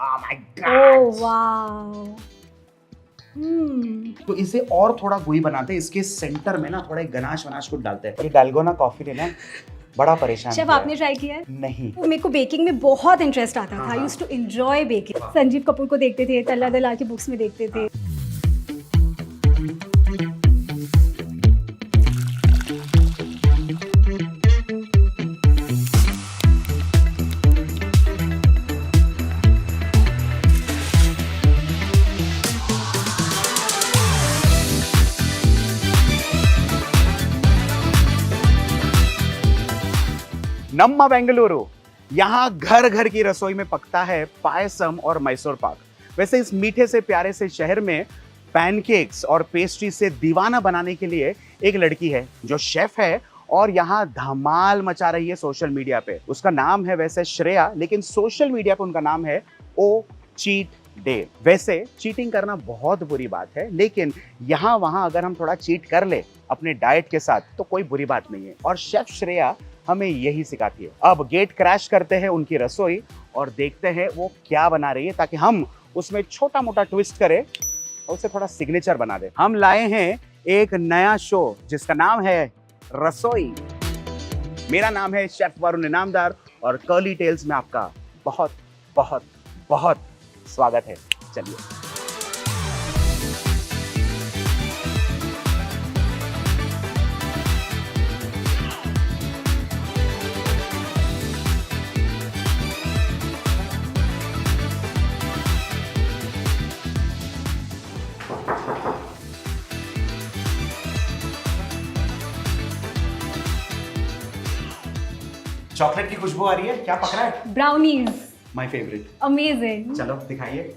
Oh my oh God! Wow. तो इसे और थोड़ा गुई बनाते हैं, इसके सेंटर में ना थोड़ा एक गनाश वनाश कुछ डालते हैं। ये डालगोना कॉफी ने ना बड़ा परेशान शेफ किया आपने है। ट्राई किया है? नहीं। मेरे को बेकिंग में बहुत इंटरेस्ट आता था। हाँ, आई हाँ। Used to enjoy baking. Sanjeev Kapoor को देखते थे, तल्ला दलाल की बुक्स में देखते थे। नम्मा बेंगलुरु, यहाँ घर घर की रसोई में पकता है पायसम और मैसूर पाक। वैसे इस मीठे से प्यारे से शहर में पैनकेक्स और पेस्ट्री से दीवाना बनाने के लिए एक लड़की है जो शेफ है और यहाँ धमाल मचा रही है सोशल मीडिया पे। उसका नाम है वैसे श्रेया, लेकिन सोशल मीडिया पे उनका नाम है ओ चीट डे। वैसे चीटिंग करना बहुत बुरी बात है, लेकिन यहाँ वहाँ अगर हम थोड़ा चीट कर ले अपने डाइट के साथ तो कोई बुरी बात नहीं है, और शेफ श्रेया हमें यही सिखाती है। अब गेट क्रैश करते हैं उनकी रसोई और देखते हैं वो क्या बना रही है, ताकि हम उसमें छोटा मोटा ट्विस्ट करें और उसे थोड़ा सिग्नेचर बना दे। हम लाए हैं एक नया शो जिसका नाम है रसोई। मेरा नाम है शेफ वरुण इनामदार और कर्ली टेल्स में आपका बहुत बहुत बहुत स्वागत है। चलिए। चॉकलेट की खुशबू आ रही है, क्या पक रहा है? ब्राउनीज। My favourite. अमेजिंग। चलो दिखाइए।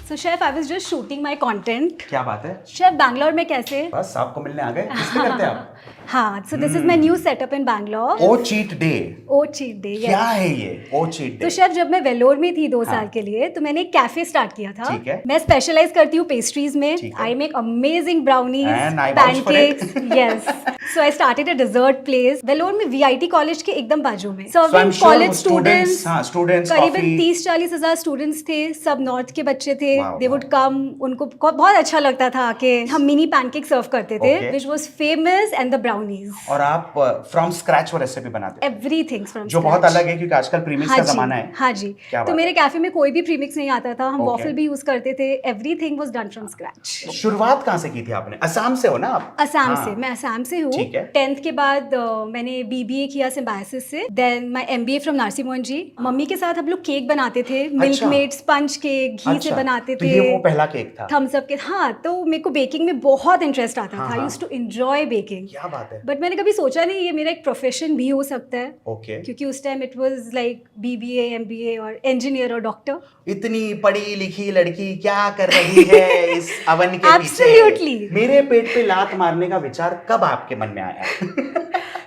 सो chef, I was just shooting my content. क्या बात है? शेफ, बैंगलोर में कैसे? बस आपको मिलने आ गए। किससे करते हैं आप? हाँ, so this is my new setup in Bangalore. Oh cheat day. Oh cheat day. क्या है ये ओ चीट डे? तो शेफ, जब मैं वेलोर में थी 2 हाँ। साल के लिए, तो मैंने एक कैफे स्टार्ट किया था। ठीक है। मैं स्पेशलाइज करती हूँ पेस्ट्रीज में। ठीक है। I make amazing brownies, And I vouch for it. Pancakes. Yes. So I started a dessert place Vellore में, वीआईटी कॉलेज के एकदम बाजू में। So I'm serving sure college वो स्टूडेंट्स। हाँ, students, करीबन coffee। 30-40 हजार स्टूडेंट्स थे, सब नॉर्थ के बच्चे थे। Wow, दे वुड कम, उनको बहुत अच्छा लगता था आके। हम मिनी पैनकेक सर्व करते थे, Okay. Which was famous, and the brownies. और आप फ्रॉम स्क्रैच वो रेसिपी बनाते हैं, एवरीथिंग फ्रॉम जो बहुत अलग है क्योंकि आजकल प्रीमिक्स का जमाना है। हाँ जी। क्या तो बात मेरे कैफे में कोई भी प्रीमिक्स नहीं आता था। हम Okay. वॉफल भी यूज करते थे। Everything was done from scratch. तो शुरुआत कहाँ से की थी आपने? असम से हो ना आप? असम हाँ। से, मैं असम से हूँ। ठीक है। 10th के बाद मैंने बीबीए किया सिम्बायोसिस से, then my MBA from Narsingh Mohan ji. Mummy के साथ हम लोग केक बनाते थे, मिल्क मेड स्पंज केक, घी से बनाते तो थे। ये वो पहला केक था? थम्स अप के। हाँ, तो मेरे को बेकिंग में बहुत इंटरेस्ट आता हाँ, था। आई हाँ। Used to enjoy baking. क्या बात है। बट मैंने कभी सोचा नहीं ये मेरा एक प्रोफेशन भी हो सकता है, ओके। क्योंकि उस time it was like BBA, MBA और इंजीनियर और डॉक्टर। इतनी पढ़ी लिखी लड़की क्या कर रही है इस अवन के Absolutely. पीछे? मेरे पेट पे लात मारने का विचार कब आपके मन में आया?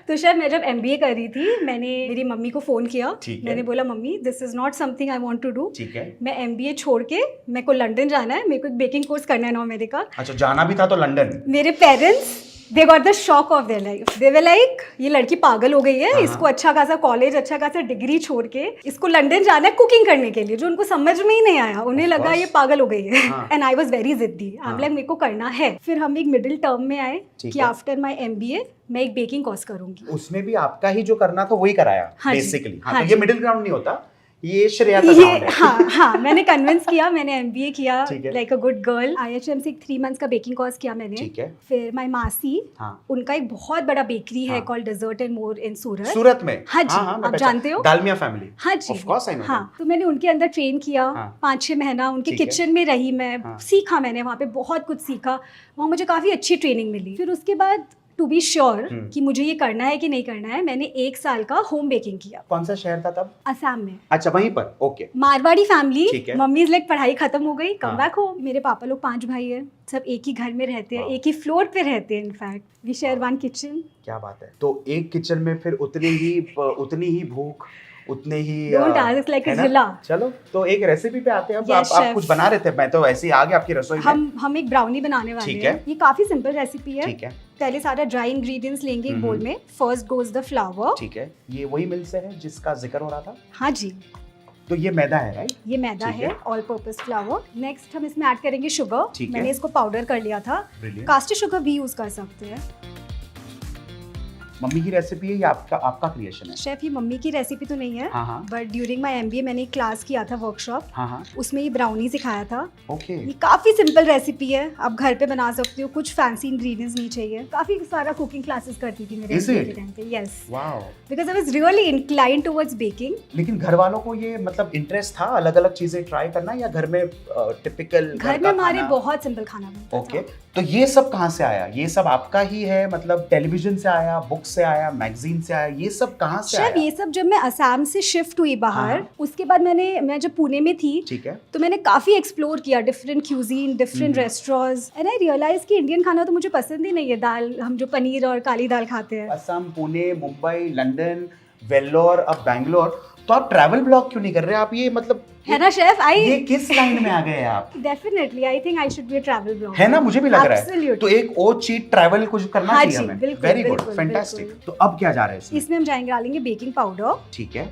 तो शायद मैं जब एमबीए कर रही थी, मैंने मेरी मम्मी को फोन किया। ठीक है। मैंने बोला, mummy this is not something I want to do. ठीक है। मैं एमबीए छोड़ के मेरे को लंदन जाना है, मेरे को एक बेकिंग कोर्स करना है नॉर्थ अमेरिका। अच्छा, जाना भी था तो लंदन? मेरे parents, they got the shock of their life. They were like, ये लड़की पागल हो गई है, इसको अच्छा खासा कॉलेज, अच्छा खासा डिग्री छोड़ के इसको लंदन जाना है कुकिंग करने के लिए, जो उनको समझ में ही नहीं आया। उन्हें लगा ये पागल हो गई है। एंड आई वाज वेरी जिद्दी। आई एम लाइक, मेरे को करना है। फिर हम एक मिडिल टर्म में आए कि आफ्टर माय एमबीए मैं एक बेकिंग कोर्स करूंगी। उसमें भी आपका ही जो करना था वही कराया हाँ जी, बेसिकली। हाँ, हाँ तो ये जी। मिडिल ग्राउंड नहीं होता, ये श्रेया का ये ग्राउंड है। हाँ हाँ, मैंने कन्विंस किया, मैंने एमबीए किया ठीक है। Like a good girl. IHM से 3 मंथ्स का बेकिंग कोर्स किया मैंने। ठीक है। फिर माय मासी, हाँ। उनका एक बहुत बड़ा बेकरी है हाँ। कॉल्ड डेजर्ट एंड मोर इन सूरत। सूरत में? हाँ जी, मैं आप जानते हो? दालमिया फैमिली। हाँ जी। Of course I know हाँ, them। तो मैंने उनके अंदर ट्रेन किया। हाँ। 5-6 महीना उनके ठीक है। किचन में रही मैं। हाँ। सीखा मैंने वहाँ पे, बहुत कुछ सीखा। वहाँ मुझे काफ़ी अच्छी ट्रेनिंग मिली। फिर उसके बाद टू बी श्योर कि मुझे ये करना है कि नहीं करना है, मैंने 1 साल का होम बेकिंग किया। कौन सा शहर था तब? असम में। अच्छा, वहीं पर। ओके। मारवाड़ी फैमिली। ठीक है। मम्मी लाइक पढ़ाई खत्म हो गई, कम हाँ। बैक हो। मेरे पापा लोग 5 भाई हैं, सब एक ही घर में रहते हैं, वाह। एक ही फ्लोर पे रहते हैं। In fact we share one kitchen. क्या बात है। तो एक किचन में फिर उतनी ही भूख, उतने ही Don't ask, it's like है a ना? जिला। चलो तो एक रेसिपी पे आते हैं अब। Yes, आप chef. कुछ बना रहे थे, मैं तो ऐसे ही आ गया आपकी रसोई में। हम एक ब्राउनी बनाने वाले ठीक हैं। है। ये काफी सिंपल रेसिपी है। ठीक है। पहले सारा ड्राई इंग्रेडिएंट्स लेंगे एक बोल में। First goes the flower. ठीक है, ये वही मिल से है जिसका जिक्र हो रहा था? हाँ जी, तो ये मैदा है, राइट? ये मैदा ठीक है, है। All purpose flower. नेक्स्ट हम इसमें ऐड करेंगे शुगर। ठीक है। मैंने इसको पाउडर कर लिया था। Brilliant. कास्टर शुगर भी यूज कर सकते हैं। मम्मी की रेसिपी है या आपका क्रिएशन है? शेफ, ये मम्मी की रेसिपी तो नहीं है, हाँ हाँ बट ड्यूरिंग माय एमबीए मैंने एक क्लास किया था, वर्कशॉप, हाँ हाँ। उसमें ये ब्राउनी सिखाया था। ओके। ये काफी सिंपल रेसिपी है, आप घर पे बना सकते हो, कुछ फैंसी इंग्रेडिएंट्स नहीं चाहिए। काफी सारा कुकिंग क्लासेस करती थी मेरे Is MBA it? के टाइम पे। Yes, wow. Because I was really inclined towards baking. लेकिन घर वालों को ये मतलब इंटरेस्ट था अलग अलग चीजें ट्राई करना, या घर में टिपिकल घर में हमारे बहुत सिंपल खाना बनता ओके था। तो ये सब कहाँ से आया? ये सब आपका ही है, मतलब टेलीविजन से आया, बुक से आया, मैगजीन से आया, ये सब कहाँ से शेफ, आया? ये सब जब मैं असम से शिफ्ट हुई बाहर, हाँ। उसके बाद मैं जब पुणे में थी, ठीक है। तो मैंने काफी एक्सप्लोर किया different cuisine, different restaurants, and I realise कि इंडियन खाना तो मुझे पसंद ही नहीं है। दाल, हम जो पनीर और काली दाल खाते हैं। असम, पुणे, मुंबई, लंदन, वेल्लोर, अब बैंगलोर, तो आप ट्रैवल ब्लॉग क्यों नहीं कर रहे? आप ये मतलब है ना शेफ? ये किस लाइन में आ गए आप? Definitely I think I should be a travel blogger. है ना, मुझे भी लग रहा है। Absolutely. तो एक और चीट ट्रैवल कुछ करना हाँ चाहिए जी, हमें। बिल्कुल, वेरी गुड, बिल्कुल, फैंटास्टिक। बिल्कुल। तो अब क्या जा रहा है इसमें? इसमें हम जाएंगे, डालेंगे बेकिंग पाउडर, ठीक है।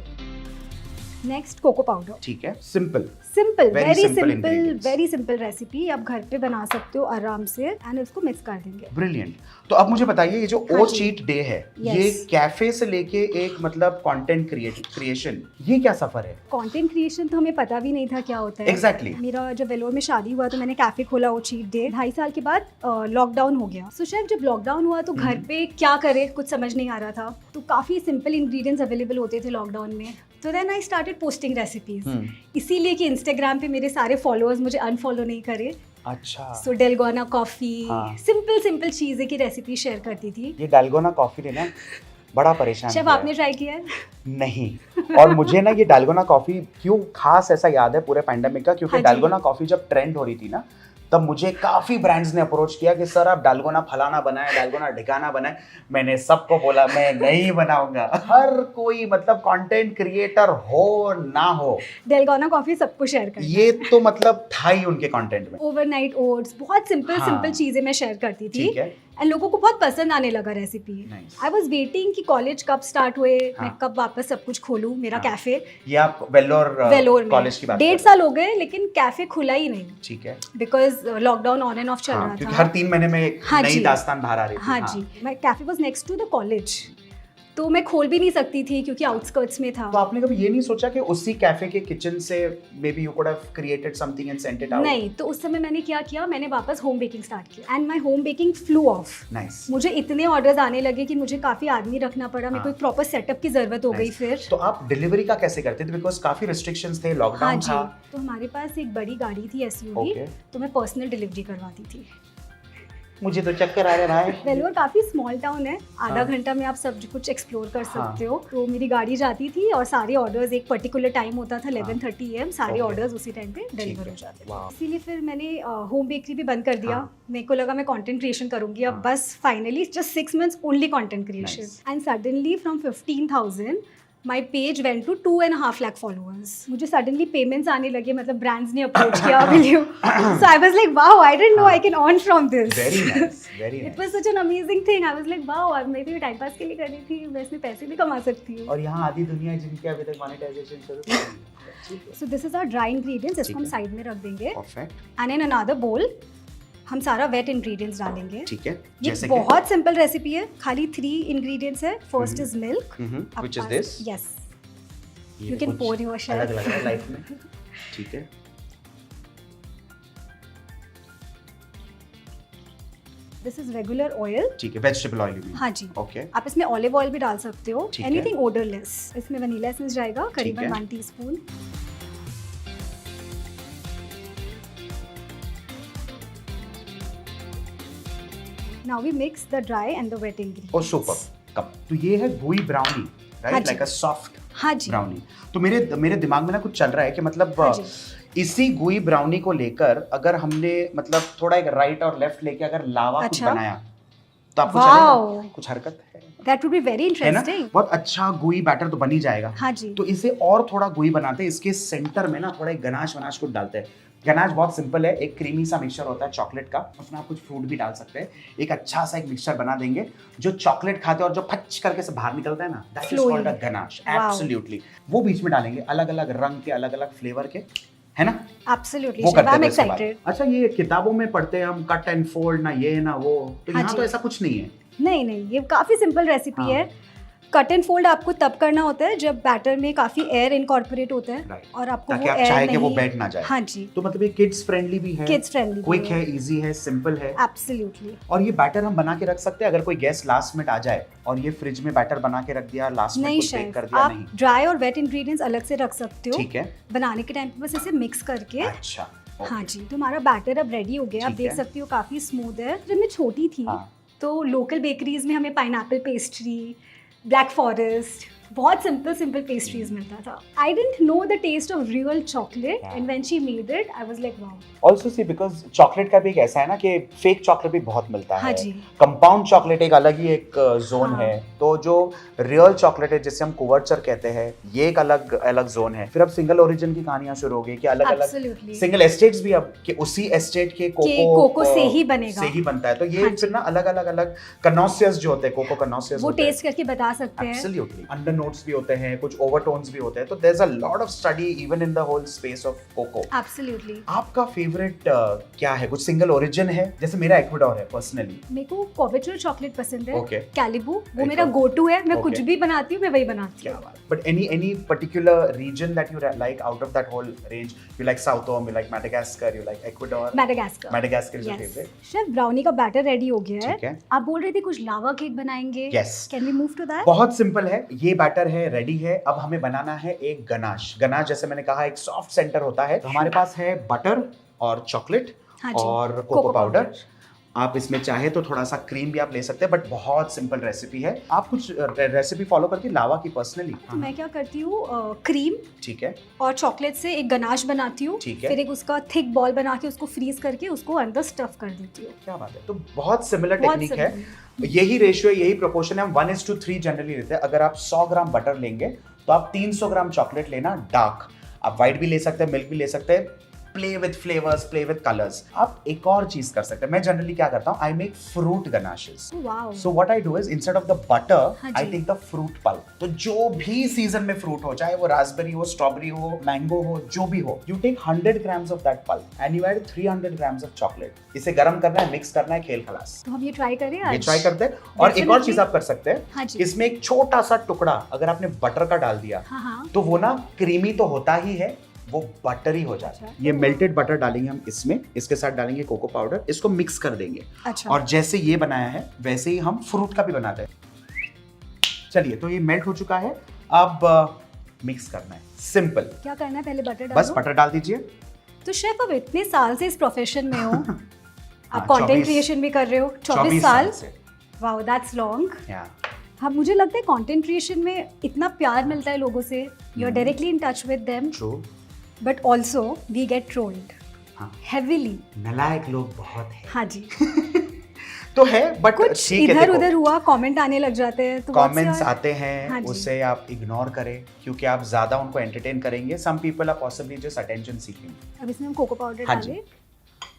Next cocoa powder. ठीक है, सिंपल। सिंपल, Very वेरी simple simple, ingredients. Very simple recipe. आप घर पे बना सकते हो आराम से, एंड इसको मिक्स कर देंगे। ब्रिलियंट। तो अब मुझे बताइए, ये जो हाँ ओ जी। चीट डे है, Yes. ये कैफे से लेके एक मतलब कंटेंट क्रिएशन, ये क्या सफर है? कंटेंट क्रिएशन तो हमें पता भी नहीं था क्या होता है। Exactly. मेरा जब वेलोर में शादी हुआ तो मैंने कैफे खोला, वो चीट डे। 2.5 साल के बाद लॉकडाउन हो गया। सो शेफ, जब लॉकडाउन हुआ तो घर पे क्या करे, कुछ समझ नहीं आ रहा था। तो काफी सिंपल इंग्रेडिएंट्स अवेलेबल होते थे लॉकडाउन में। तो then I started posting recipes, इसीलिए कि इंस्टाग्राम पे मेरे सारे फॉलोअर्स मुझे अनफॉलो नहीं करे। अच्छा। सो डेलगोना कॉफी, हाँ। सिंपल चीजें की रेसिपी शेयर करती थी। ये डालगोना कॉफी ने ना बड़ा परेशान शेफ, किया आपने ट्राई किया है? नहीं। और मुझे ना ये डालगोना कॉफी क्यों खास ऐसा याद है पूरे पैंडेमिक का, क्योंकि हाँ जी। डालगोना कॉफी जब ट्रेंड हो रही थी ना, तब मुझे काफी ब्रांड्स ने अप्रोच किया कि सर आप डालगोना फलाना बनाए, डालगोना ढिकाना बनाए। मैंने सबको बोला मैं नहीं बनाऊंगा। हर कोई मतलब कंटेंट क्रिएटर हो ना हो, डेलगोना कॉफी सबको शेयर करना। ये तो मतलब था ही उनके कंटेंट में। ओवरनाइट ओट्स, बहुत सिंपल हाँ। सिंपल चीजें मैं शेयर करती थी, ठीक है। एंड लोगों को बहुत पसंद आने लगा recipe. Nice. I was waiting कि कॉलेज कब स्टार्ट हुए, हाँ। मैं कब वापस सब कुछ खोलूं, मेरा हाँ। कैफे। ये आप वेल्लोर वेलोर में कॉलेज की बात कर 1.5 रहे साल हो गए, लेकिन कैफे खुला ही नहीं, हैं। ठीक है। Because lockdown on end of चल हाँ, रहा क्योंकि था। हर 3 महीने में एक हाँ नई जी। दास्तान बाहर आ रही थी। हाँ जी, मैं cafe was next to the college, तो मैं खोल भी नहीं सकती थी क्योंकि आउटस्कर्ट्स में था। तो आपने कभी ये नहीं सोचा कि उसी कैफे के किचन से may be you could have created something and sent it out? नहीं, तो उस समय मैंने क्या किया, मैंने वापस होम बेकिंग स्टार्ट किया, and my home baking flew off. Nice. मुझे इतने ऑर्डर्स आने लगे कि मुझे काफी आदमी रखना पड़ा, मेरे को हाँ। एक प्रॉपर सेटअप की जरूरत हो गई Nice. फिर। तो आप डिलीवरी का कैसे करते थे? बिकॉज काफी रिस्ट्रिक्शंस थे, हाँ लॉकडाउन जी, था। तो हमारे पास एक बड़ी गाड़ी थी एसयूवी, Okay. तो मैं पर्सनल डिलीवरी करवाती थी। मुझे तो चक्कर आ रहा है। वेलोर काफी स्मॉल टाउन है, आधा हाँ। घंटा में आप सब कुछ एक्सप्लोर कर हाँ। सकते हो। तो मेरी गाड़ी जाती थी और सारे ऑर्डर्स, एक पर्टिकुलर टाइम होता था 11:30 AM, सारे Okay. ऑर्डर्स उसी टाइम पे डिलीवर है। हो जाते थे। Wow. इसीलिए फिर मैंने होम बेकरी भी बंद कर दिया। हाँ। मेरे को लगा मैं कंटेंट क्रिएशन करूंगी अब, हाँ। बस finally just 6 months only content creation, Nice. And suddenly from 15,000 my page went to 2.5 lakh followers. मुझे सडनली पेमेंट्स आने लगे, मतलब ब्रांड्स ने अप्रोच किया will you, so I was like wow, I didn't know I can earn from this. Very nice, very it nice. Was such an amazing thing. I was like wow, मैं तो time pass के लिए कर रही थी, मैं इसमें पैसे भी कमा सकती हूँ। और यहाँ आधी दुनिया है जिनके अभी तक मोनेटाइजेशन शुरू नहीं हुई है। So this is our dry ingredients, इसको हम ठीक है। साइड में रख देंगे, परफेक्ट। एंड इन अनदर बोल हम सारा वेट इंग्रेडिएंट्स डालेंगे। ठीक है। ये जैसे कि बहुत सिंपल रेसिपी है, खाली 3 इंग्रेडिएंट्स है। First is milk, which is this? Yes, ये You can कुछ pour your share. अलग लग रहा है लाइफ में। ठीक है। This is regular oil. ठीक है, वेजिटेबल ऑयल में। हाँ जी, ओके। आप इसमें ऑलिव ऑयल भी डाल सकते हो, ठीक है। Anything odourless. इसमें वनीला एसेंस जाएगा करीबन है। 1 teaspoon. Now we mix the dry and the wet ingredients. Oh super. Cup तो ये है गुई ब्राउनी, हाँ राइट? जी। लाइक अ सॉफ्ट हाँ जी, ब्राउनी। तो मेरे दिमाग में ना कुछ चल रहा है कि मतलब हाँ जी। इसी गुई ब्राउनी को लेकर अगर हमने मतलब थोड़ा एक राइट और लेफ्ट लेके अगर लावा कुछ अच्छा। बनाया तो आपको वाओ। चलेगा? कुछ हरकत है? दैट वुड बी वेरी है ना, इंटरेस्टिंग। बहुत अच्छा गुई बैटर तो बन ही जाएगा। हाँ जी। तो इसे और थोड़ा गुई बनाते हैं, इसके सेंटर में ना थोड़ा एक गनाश वनाश कुछ डालते हैं। गनाश बहुत सिंपल है, एक क्रीमी सा मिक्सचर होता है चॉकलेट का, उसमें आप कुछ फ्रूट भी डाल सकते हैं, एक अच्छा सा एक मिक्सचर बना देंगे जो चॉकलेट खाते हैं और जो फच करके से बाहर निकलता है ना, that is called a ganache. Absolutely, वो बीच में डालेंगे अलग अलग रंग के, अलग अलग फ्लेवर के, है ना, एब्सोल्युटली वो शेफ, करते आई एम हैं इसके बाद। एक्साइटेड। अच्छा, ये किताबों में पढ़ते हैं हम कट एंड फोल्ड, ना ये ना वो, तो हाँ यहाँ जी। तो ऐसा कुछ नहीं है। नहीं नहीं, ये काफ़ी सिंपल रेसिपी हाँ। है। कट एंड फोल्ड आपको तब करना होता है जब बैटर में काफ़ी एयर इनकॉर्पोरेट होता है Right. और आपको ताकि वो आप एयर चाहे कि नहीं। वो बैठ ना जाए। हाँ जी, तो मतलब ये किड्स फ्रेंडली भी है, किड्स फ्रेंडली, क्विक है, इजी है, सिंपल है। एब्सोल्युटली। और ये बैटर हम बना के रख सकते हैं, अगर कोई गेस्ट लास्ट मिनट आ जाए और ये फ्रिज में बैटर बना के रख दिया, लास्ट में नहीं कुछ बेक शेफ, कर दिया, आप नहीं, ड्राई और वेट इंग्रेडिएंट्स अलग से रख सकते हो। ठीक है, बनाने के टाइम पे बस इसे मिक्स करके। अच्छा, हाँ जी, तो हमारा बैटर अब रेडी हो गया। आप ठीक देख है। सकती हो काफ़ी स्मूथ है। जब मैं छोटी थी हाँ। तो लोकल बेकरीज में हमें पाइनएप्पल पेस्ट्री, ब्लैक फॉरेस्ट, बहुत सिंपल पेस्ट्रीज मिलता था। I didn't know the taste of real chocolate and when she made it I was like wow. Also see because chocolate का भी एक ऐसा है ना कि फेक चॉकलेट भी बहुत मिलता हाँ है, जी। कंपाउंड चॉकलेट एक अलग ही एक जोन हाँ। है, तो जो रियल चॉकलेट है जिसे हम कुवर्चर कहते हैं, ये एक अलग अलग जोन है। फिर अब सिंगल ओरिजिन की कहानियां शुरू हो गई कि अलग अलग Absolutely. सिंगल एस्टेट्स भी अब कि उसी एस्टेट के कोको से ही बनेगा। से ही बनता है, तो ये हाँ फिर ना अलग अलग अलग कनॉसियस जो होते हैं, कोको कनॉसियस वो टेस्ट करके बता सकते हैं। एब्सोल्युटली, अंडर नोट्स भी होते हैं, कुछ ओवरटोन्स भी होते हैं, तो there is a lot of study even in the whole space of cocoa. Absolutely. आपका फेवरेट क्या है, कुछ सिंगल ओरिजिन है? जैसे मेरा एक्वाडोर है पर्सनली। मेरे को कोविचुअल चॉकलेट पसंद है। Okay. कैलिबू, वो Very मेरा good. गो टू है। मैं Okay. कुछ भी बनाती हूँ, मैं वही बनाती क्या हूँ। बात, but any particular reason that you like out of that whole range? You like Sao Tome, you like Madagascar, you like Ecuador? Madagascar. Madagascar is your Yes. Favourite. Chef, brownie का बैटर रेडी हो गया ठीक है। आप बोल रहे थे कुछ लावा केक बनाएंगे। Yes. Can we move to that? बहुत सिंपल है, ये बैटर है, रेडी है। अब हमें बनाना है एक गनाश। गनाश जैसे मैंने कहा एक सॉफ्ट सेंटर होता है, तो हमारे पास है बटर और चॉकलेट हाँ जी, और कोको पाउडर। आप इसमें चाहे तो थोड़ा सा क्रीम भी आप ले सकते हैं, बट बहुत सिंपल रेसिपी है। आप कुछ रेसिपी फॉलो करती है लावा की पर्सनली? तो मैं क्या करती हूँ, क्रीम ठीक है, और चॉकलेट से एक गनाश बनाती हूँ। ठीक है। फिर एक उसका थिक बॉल बना के उसको फ्रीज करके उसको अंदर स्टफ कर देती हूँ। क्या बात है, तो बहुत सिमिलर बहुत टेक्निक है। simple। यही रेशियो, यही प्रोपोर्शन है, हम 1:3 जनरली लेते हैं। अगर आप 100 ग्राम बटर लेंगे तो आप 300 ग्राम चॉकलेट लेना डार्क। आप व्हाइट भी ले सकते हैं, मिल्क भी ले सकते हैं, play with flavours, play with colours. आप एक और चीज कर सकते हैं, मैं जनरली क्या करता हूँ, I make fruit ganaches. Wow. So what I do is instead of the butter हाँ आई जी। Take the fruit pulp. तो जो भी सीजन में फ्रूट हो, चाहे वो रास्पबेरी हो, स्ट्रॉबेरी हो, मैंगो हो, जो भी हो, you take 100 grams of that pulp and you add 300 grams of chocolate. इसे गर्म करना है, मिक्स करना है, खेल खलास। तो हम ये ट्राई करें ये आज? ट्राई करते हैं। और एक और Definitely। चीज आप कर सकते हैं, हाँ जी। इसमें एक छोटा सा टुकड़ा अगर आपने बटर का डाल दिया हाँ हाँ। तो वो ना क्रीमी तो होता ही है, वो बटरी हो जाता है। अच्छा। ये मेल्टेड बटर डालेंगे हम इसमें, इसके साथ डालेंगे कोको पाउडर, इसको मिक्स कर देंगे। अच्छा। और जैसे ये बनाया है वैसे ही हम फ्रूट का भी बनाते हैं। चलिए, तो ये मेल्ट हो चुका है, अब मिक्स करना है, सिंपल। क्या करना है, पहले बटर डालो? बस बटर डाल दीजिए। तो शेफ, अब इतने साल से इस प्रोफेशन में हो, हाँ, आप कंटेंट 24 क्रिएशन भी कर रहे हो 24 साल। से। Wow, that's long. या हाँ, मुझे लगता है कंटेंट क्रिएशन में इतना प्यार मिलता है लोगों से, you are directly in touch with them, true. But also we get trolled हाँ, हेविली। नालायक लोग बहुत हैं। हाँ जी। तो है, बट कुछ ठीक है, इधर देखो, उधर हुआ, कमेंट आने लग जाते हैं, तो what's कमेंट्स your- आते हैं, हाँ जी। उसे आप इग्नोर करें, क्योंकि आप ज्यादा उनको एंटरटेन करेंगे। Some people are possibly just attention seeking. अब इसमें हम कोको पाउडर हाँ जी। डालें।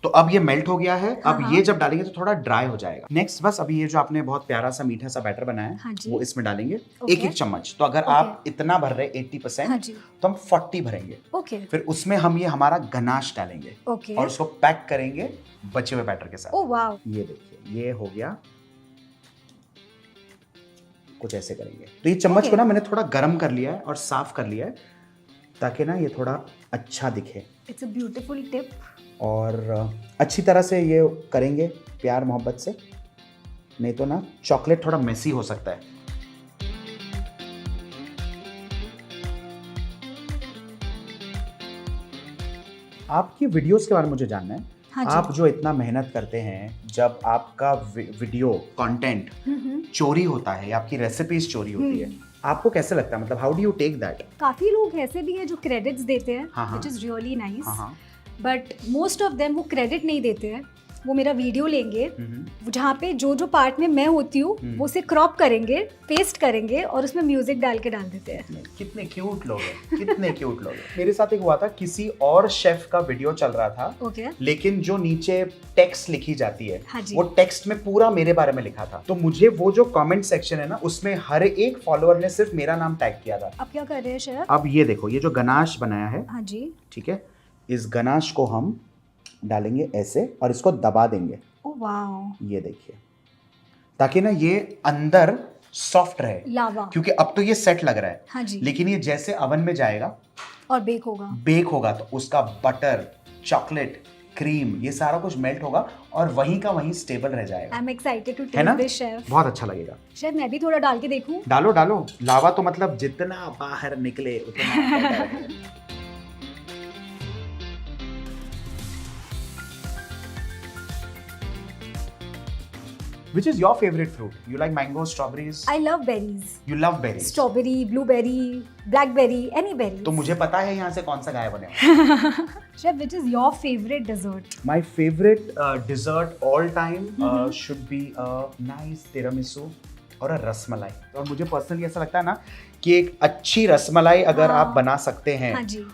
तो अब ये मेल्ट हो गया है, अब हाँ, ये जब डालेंगे तो थोड़ा ड्राई हो जाएगा। नेक्स्ट बस अभी ये जो आपने बहुत प्यारा सा मीठा सा बैटर बनाया हाँ है जी। वो इसमें डालेंगे, ओके। एक चम्मच। तो अगर ओके। आप इतना भर रहे 80%, हाँ जी। तो हम 40 भरेंगे। ओके फिर उसमें हम ये हमारा गनाश डालेंगे ओके। और उसको पैक करेंगे बचे हुए बैटर के साथ। Oh wow. ये देखिए, ये हो गया, कुछ ऐसे करेंगे। तो ये चम्मच Okay. को ना मैंने थोड़ा गर्म कर लिया है और साफ कर लिया है, ताकि ना ये थोड़ा अच्छा दिखे। It's a beautiful tip. और अच्छी तरह से ये करेंगे प्यार मोहब्बत से, नहीं तो ना चॉकलेट थोड़ा मेसी हो सकता है। आपकी वीडियोस के बारे में मुझे जानना है। हाँ जी। आप जो इतना मेहनत करते हैं, जब आपका वीडियो कंटेंट चोरी होता है या आपकी रेसिपीज चोरी होती है, आपको कैसे लगता है? मतलब how do you take that? काफी लोग ऐसे भी हैं जो क्रेडिट्स देते हैं, हाँ, हाँ। व्हिच इज रियली नाइस, हाँ हाँ, बट मोस्ट ऑफ देम वो क्रेडिट नहीं देते हैं, वो मेरा वीडियो लेंगे, जहाँ पे जो जो पार्ट में मैं होती हूँ वो उसे क्रॉप करेंगे, पेस्ट करेंगे और उसमें म्यूजिक डाल के डाल देते हैं। कितने क्यूट लोग हैं, कितने क्यूट लोग हैं। मेरे साथ एक हुआ था, किसी और शेफ का वीडियो चल रहा था, ओके, लेकिन जो नीचे टेक्स्ट लिखी जाती है, हाँ जी, वो टेक्स्ट में पूरा मेरे बारे में लिखा था। तो मुझे वो जो कमेंट सेक्शन है ना, उसमें हर एक फॉलोअर ने सिर्फ मेरा नाम टैग किया था। अब क्या कर रहे हैं शेफ? अब ये देखो, ये जो गनाश बनाया है, हाँ जी, ठीक है, इस गनाश को हम डालेंगे ऐसे और इसको दबा देंगे। ओह वाओ, ये देखिए, ताकि ना ये अंदर सॉफ्ट रहे, लावा, क्योंकि अब तो ये सेट लग रहा है, हाँ जी, लेकिन ये जैसे ओवन में जाएगा और बेक होगा तो उसका बटर, चॉकलेट, क्रीम, ये सारा कुछ मेल्ट होगा और वहीं का वहीं स्टेबल रह जाएगा। आई एम एक्साइटेड टू है ना? Taste this chef. बहुत अच्छा लगेगा। शेफ मैं भी थोड़ा डाल के देखूं? डालो डालो, लावा तो मतलब जितना बाहर निकले उतना better है। Which is your favorite fruit? You like mango, strawberries? I love berries. You love berries. Strawberry, blueberry, blackberry, any berries. तो मुझे पता है यहाँ से कौन सा गायब होने वाला है। Chef, which is your favorite dessert? My favorite dessert all time should be a nice tiramisu और रसमलाई। और मुझे पर्सनली ऐसा लगता है ना कि एक अच्छी रसमलाई अगर आप बना सकते हैं, हाँ जी,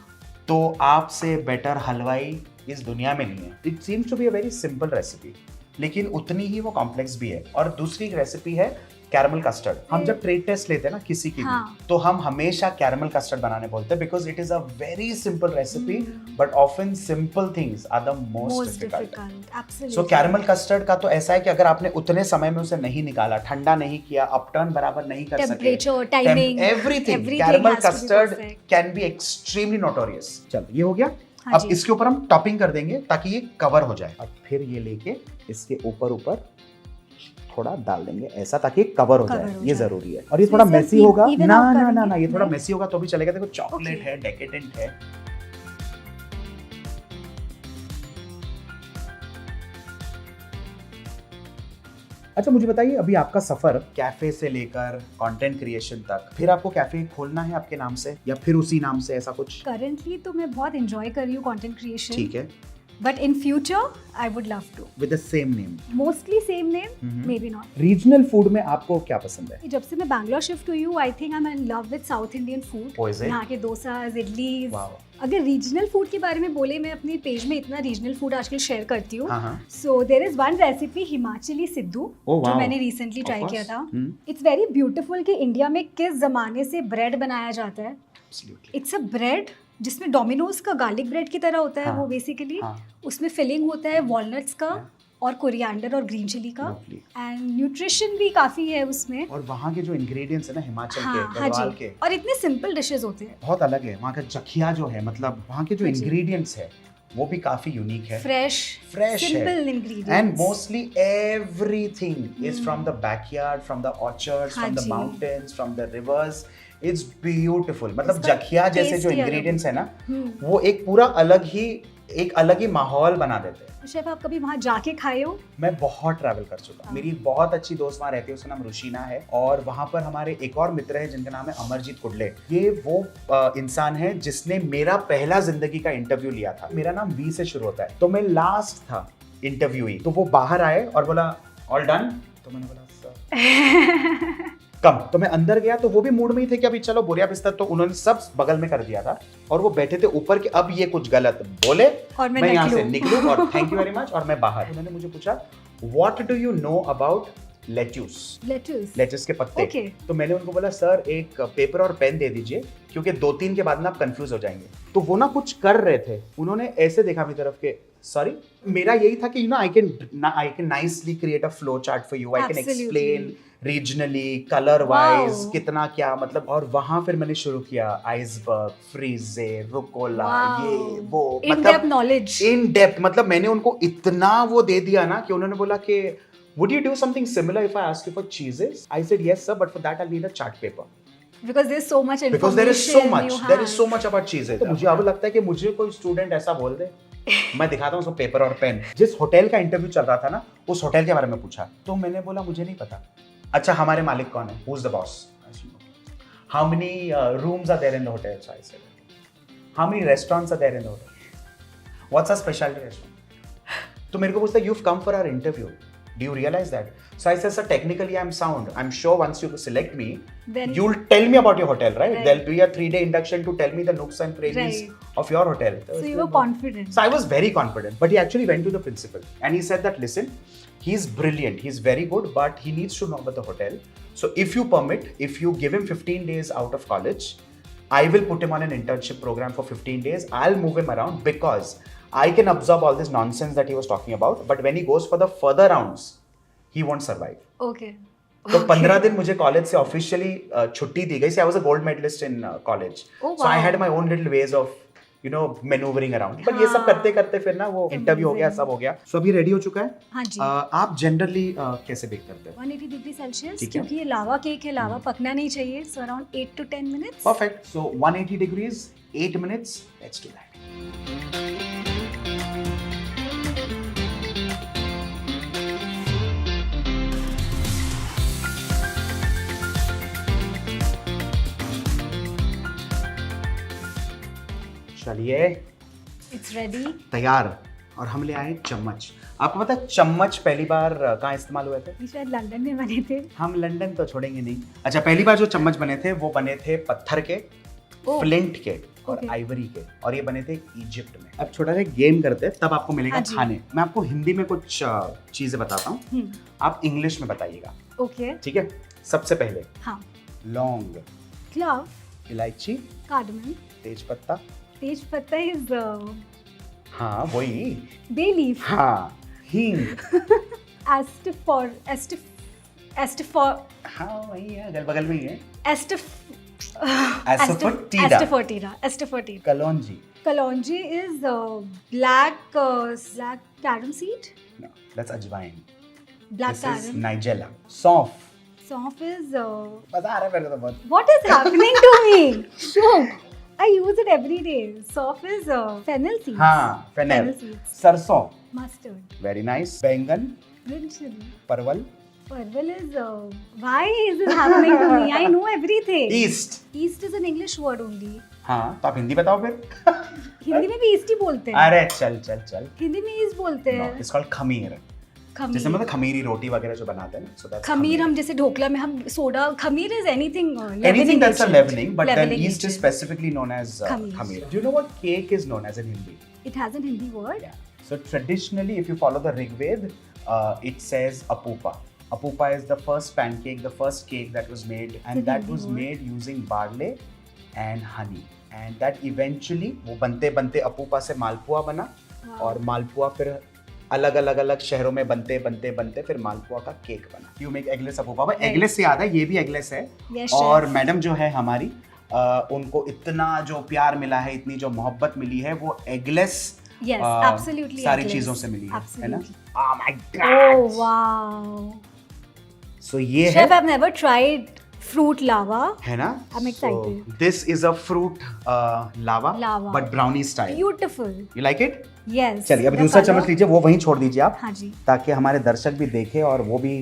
तो आपसे बेटर हलवाई इस दुनिया में नहीं है। It seems to be a very simple recipe, लेकिन उतनी ही वो कॉम्प्लेक्स भी है। और दूसरी रेसिपी है कैरमल कस्टर्ड। हम जब ट्रेड टेस्ट लेते हैं ना किसी की भी, तो हम हमेशा कैरमल कस्टर्ड बनाने बोलते हैं, because it is a very simple recipe, but often simple things are the most difficult. So caramel custard का तो ऐसा है कि अगर आपने उतने समय में उसे नहीं निकाला, ठंडा नहीं किया, अपटर्न बराबर नहीं कर सके, temperature, timing, everything, caramel custard can be extremely notorious. चलो ये हो गया। अब इसके ऊपर हम टॉपिंग कर देंगे ताकि ये कवर हो जाए। अब फिर ये लेके इसके ऊपर ऊपर थोड़ा डाल देंगे ऐसा, ताकि कवर हो जाए। ये जरूरी है। और ये थोड़ा मेसी होगा ना ना ना ना, ये थोड़ा मेसी होगा तो भी चलेगा। देखो चॉकलेट है, डेकेडेंट है। अच्छा मुझे बताइए, अभी आपका सफर कैफे से लेकर कंटेंट क्रिएशन तक, फिर आपको कैफे खोलना है आपके नाम से या फिर उसी नाम से, ऐसा कुछ? करंटली तो मैं बहुत एंजॉय कर रही हूँ कंटेंट क्रिएशन, ठीक है, but in future I would love to with the same name, mostly same name, maybe not. Regional food में आपको क्या पसंद है? जब से मैं बैंगलोर शिफ्ट हुई हूँ, I think I am in love with south Indian food. यहाँ के डोसाज, इडलीज। अगर रीजनल फूड के बारे में बोले, मैं अपने पेज में इतना रीजनल फूड आजकल शेयर करती हूँ। So there is one recipe Himachali siddu, जो मैंने रिसेंटली ट्राई किया था। इट्स वेरी ब्यूटीफुल कि इंडिया में किस जमाने से ब्रेड बनाया जाता है। इट्स अ ब्रेड जिसमें डोमिनोज का गार्लिक ब्रेड की तरह होता है, वो बेसिकली उसमें फिलिंग होता है वॉलनट्स का और कोरिएंडर और ग्रीन चिली का, एंड न्यूट्रिशन भी काफी है उसमें। और वहाँ के जो इंग्रेडिएंट्स है ना हिमाचल के, गढ़वाल के, और इतने सिंपल डिशेस होते हैं, बहुत अलग है। वहाँ का जखिया जो है, मतलब वहाँ के जो इंग्रेडिएंट्स है वो भी काफी यूनिक है, fresh simple ingredients, and mostly everything is from the backyard, from the orchards, from the mountains, from the reverse. It's beautiful. मतलब जखिया जैसे जो इंग्रेडिएंट्स है ना, वो एक पूरा अलग ही माहौल बना देते हैं। शेफ आप कभी वहाँ जाके खाए हो? मैं बहुत ट्रैवल कर चुका हूँ। मेरी बहुत अच्छी दोस्त वहाँ रहती है, उसका नाम रुशीना है, और वहाँ पर हमारे एक और मित्र है जिनका नाम है अमरजीत कुडले। ये वो इंसान है जिसने मेरा पहला जिंदगी का इंटरव्यू लिया था। मेरा नाम वी से शुरू होता है, तो मैं लास्ट था इंटरव्यूई। तो वो बाहर आए और बोला ऑल डन, तो मैंने बोला सर कम। तो मैं अंदर गया, तो वो भी मूड में ही थे कि अभी चलो बोरिया बिस्तर, तो उन्होंने सब बगल में कर दिया था और वो बैठे थे ऊपर कि अब ये कुछ गलत बोले और मैं यहाँ से निकलूं और थैंक यू वेरी मच, और मैं बाहर। उन्होंने मुझे पूछा what do you know about lettuce के पत्ते। तो मैंने उनको बोला सर एक पेपर और पेन दे दीजिए, क्योंकि 2-3 के बाद ना आप कंफ्यूज हो जाएंगे। तो वो ना कुछ कर रहे थे, उन्होंने ऐसे देखा मेरी तरफ के सॉरी। मेरा यही था कि you know I can nicely create a flow chart for you, I can explain regionally, colour wise कितना क्या, मतलब। और वहां फिर मैंने शुरू किया आइसबर्ग, फ्रीजे, रुकोला, ये वो, मतलब नॉलेज इन डेप्थ। मतलब मैंने उनको इतना वो दे दिया ना कि उन्होंने बोला कि would you do something similar if I ask you for cheeses? I said yes sir, but for that I'll need a chart paper. Because there's so much information. Because there is so much about cheeses. तो मुझे अब लगता है कि मुझे कोई student ऐसा बोल दे, मैं दिखाता हूँ उसको पेपर और पेन। जिस होटल का इंटरव्यू चल रहा था ना, उस होटल के बारे में पूछा, तो मैंने बोला मुझे नहीं पता। अच्छा हमारे मालिक कौन है? Who's the boss? How many rooms are there in the hotel? So I said, how many restaurants are there in the hotel? What's our specialty restaurant? तो मेरे को पूछता है, you've come for our interview. Do you realize that? So I said, sir, technically I'm sound. I'm sure once you select me, Then- you'll tell me about your hotel, right? Right. There'll be a 3-day induction to tell me the nooks and crannies of your hotel. So you were confident. So I was very confident. But he actually went to the principal and he said that, listen, he's brilliant, he's very good, but he needs to know about the hotel. So if you permit, if you give him 15 days out of college, I will put him on an internship program for 15 days. I'll move him around because I can absorb all this nonsense that he was talking about. But when he goes for the further rounds, he won't survive. Okay. तो 15 दिन मुझे college से officially छुट्टी दी गई. I was a gold medalist in college. Oh, So I wow. had my own little ways of maneuvering around. But ये सब करते करते फिर ना वो इंटरव्यू हो गया, सब हो गया. So अभी रेडी हो चुका है. हाँ जी. आप जनरली कैसे बेक करते हैं? 180 डिग्री सेल्सियस, ठीक है. क्योंकि ये लावा केक है, लावा पकना नहीं चाहिए. So around 8 to 10 minutes. Perfect. So 180 degrees, 8 minutes. Let's do that. चलिए, It's ready. तैयार. और हम ले आए चम्मच. आपको पता है चम्मच पहली बार कहाँ इस्तेमाल हुए थे? ये शायद लंदन में बने थे. हम लंदन तो छोड़ेंगे नहीं. अच्छा, पहली बार जो चम्मच बने थे वो बने थे पत्थर के, Oh. फ्लिंट के और Okay. आइवरी के, और ये बने थे इजिप्ट में. अब छोटा सा गेम करते हैं, तब आपको मिलेगा हाँ जी. खाने. मैं आपको हिंदी में कुछ चीजें बताता हूँ, आप इंग्लिश में बताइएगा. ओके. ठीक है? सबसे पहले हाँ. लौंग, क्लव, इलायची, कार्डमम, तेज पत्ता. तेज पत्ता इज हाँ वही. बे लीफ, हाँ, हींग. एस्टिफोर, हाँ वही है, अगल बगल में ही है. Asafoetida, asafoetida. Kalonji. Kalonji is black carom seed, No, that's ajwain. Black This is carom. Nigella. Saunf. Saunf is मजा आ रहा है मेरे को तो बहुत. what is happening to me? Shuk. I use it every day. Soph is fennel seeds. हाँ, फेनेल. Fennel seeds. सरसों. Mustard. Very nice. बैंगन. Green chili. परवल. Parval is. Why is this happening to me? I know everything. East. East is an English word only. हाँ, तो आप हिंदी बताओ फिर. हिंदी में भी ईस्ट ही बोलते हैं. अरे चल चल चल. हिंदी में ईस्ट बोलते हैं. इट्स कॉल्ड खमीर. जैसे खमीर. मतलब खमीरी रोटी वगैरह जो बनाते हैं ना, so that's खमीर हम जैसे ढोकला में हम सोडा. खमीर is anything. Anything that's a leavening, but then Leavening yeast is agent. specifically known as Khamir. khamir. Do you know what cake is known as in Hindi? It has an Hindi word. Yeah. So traditionally, if you follow the Rig Veda, it says apupa. Apupa is the first pancake, the first cake that was made, and It's a that Hindi was word. made using barley and honey. And that eventually, वो बनते बनते अपूपा से मालपुआ बना, Wow. और मालपुआ फिर अलग अलग अलग शहरों में बनते बनते बनते फिर मालपुआ का केक बना. You make eggless अपूपा. भाई एगलेस से याद है, ये भी एगलेस है. Yes, और chef. मैडम जो है हमारी, उनको इतना जो प्यार मिला है, इतनी जो मोहब्बत मिली है, वो एगलेस Yes, absolutely. सारी eggless. चीजों से मिली है ना. Absolutely. Oh my Oh God. wow. So ये Chef, है I've never tried fruit lava. है ना. I'm excited. So, this is a fruit lava, Lava. but brownie style. Beautiful. You like it? Yes. चलिए अब the दूसरा color- चम्मच लीजिए, वो वहीं छोड़ दीजिए आप, हाँ जी. ताकि हमारे दर्शक भी देखें और वो भी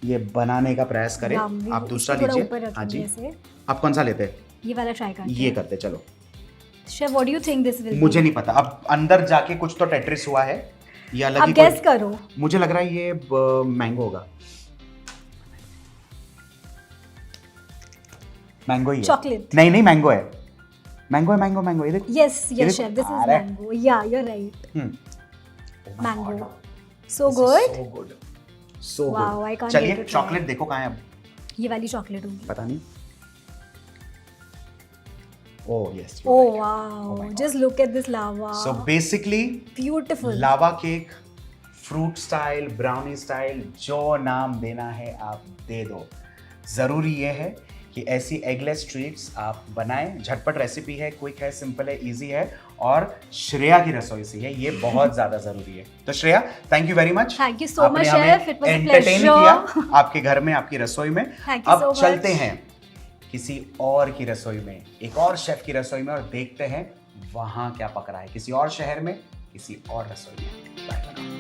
ये बनाने का प्रयास करें. Yum, आप दूसरा इसको थोड़ा ऊपर लीजिए. हाँ रखेंगे जी. ऐसे. आप कौन सा लेते हैं? ये वाला ट्राई करते ये हैं. करते. चलो. Chef, what do you think this will मुझे be? नहीं पता. अब अंदर जाके कुछ तो टेट्रिस हुआ है. ये अलग आप ही गेस करो. मुझे लग रहा है ये मैंगो होगा. मैंगो ही है. Chocolate. नहीं नहीं, मैंगो है. मैंगो है, मैंगो मैंगो. ये देखो. Yes, ये yes, देखो. chef. This is अरे. mango. Yeah, you're right. Oh my Mango. God. So This is good. So good. So Wow, good. I can't चलिए wait to try. चॉकलेट देखो कहाँ है अब. ये वाली चॉकलेट होगी. पता नहीं. Oh yes. you're Oh right. wow. Oh my God. Just look at this lava. So basically, Beautiful. Lava cake, fruit style, brownie style, जो नाम देना है आप दे दो. जरूरी ये है कि ऐसी एगलेस ट्रीट्स आप बनाएं. झटपट रेसिपी है, क्विक है, सिंपल है, इजी है, और श्रेया की रसोई से है. ये बहुत ज्यादा जरूरी है. तो Shreya, thank you very much. Thank you so much, chef. It was a pleasure. किया आपके घर में, आपकी रसोई में. Thank you अब so much. चलते हैं किसी और की रसोई में, एक और शेफ की रसोई में, और देखते हैं वहां क्या पक रहा है, किसी और शहर में, किसी और रसोई में. Bye bye.